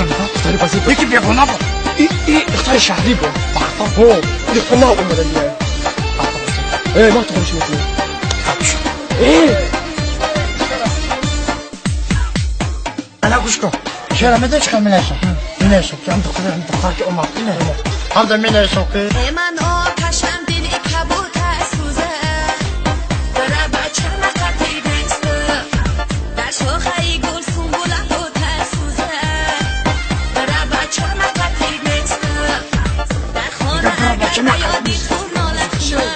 لازم اختاری بازی بود. یکی بیگونه بود. این اختار شهری بود. بختا هو این خونه اومده دیگه. ما تو خودش میکنیم. انا گوش کن. چرا میدونی چه می‌نویسم؟ می‌نویسم که دختر که اومد اینه. هم ده می‌نویسم که من آتشم دلی کبوت سوزه برای بچه مقتی بسته در شاخه گل سنبوله بود سوزه برای بچه مقتی بسته در خانه اگر بیادی خون نالخونه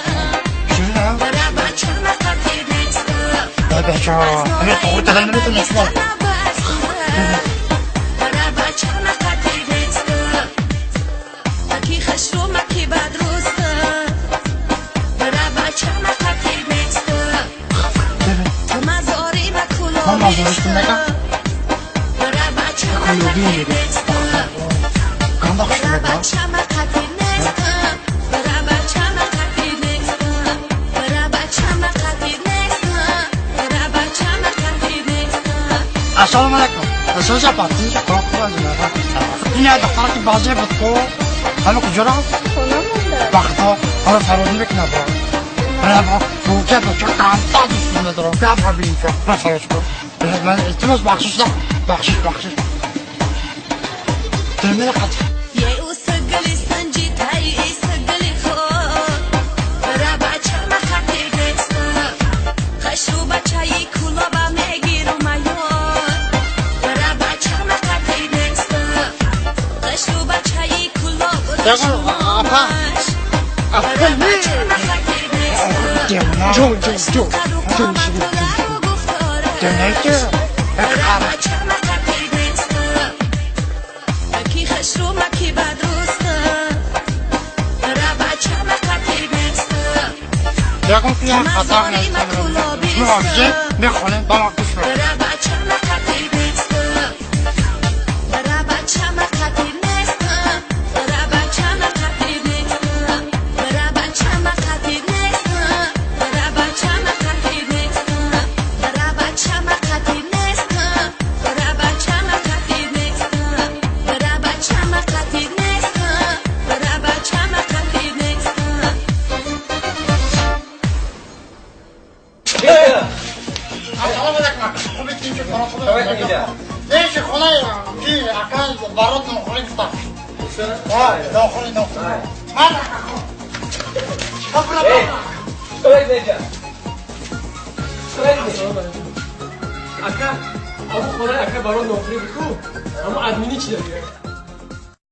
برای بچه مقتی بسته بچه ها همه طور دادن نمیتونه شما برای بچه مقتی بسته مکی خش رو مکی بد روسته برای بچه مقتی بسته مزاری و کلوبی برای بچه مقتی بسته برای بچه مقتی نسته برای بچه مقتی نسته برای بچه مقتی نسته برای بچه مقتی نسته السلام علیکم اساس پارتی کار کنم این دختر که بازی بود کو همه کجا رفت بخدا حالا فرودی بکنه برا تو که تو چه کانتا دوست ندارم بیا ببین که فرش کن من التماس بخشش ترمینه قد یه او سگلی سنجی تایی سگلی خود برای بچه مخطی بسته خشو بچهی کلا با میگیرو میاد برای بچه مخطی بسته خشو بچهی کلا با شماش برای بچه مخطی بسته جون دنیای برای بچه مخطی بسته مکی خش رو مکی بد روسته برای بچه مخطی بسته یکم که هم خطا نیستم مواجه میخونه با ما کش رو برای بچه مخطی بسته برای بچه مخطی نسته برای بچه مخطی نسته برای بچه مخطی نسته برای بچه مخطی نسته برای بچه مخطی نسته برای بچه مخطی نسته برای بچه مخطی نسته برای بچه مخطی نسته السلام علیکم خوبی تیم که فرا خوبه نه چه خونه کی اکان برات نخوری گفتم نخوری من اکا ابو خونه اکا برای نوکری بکو اما ادمینی چی داری؟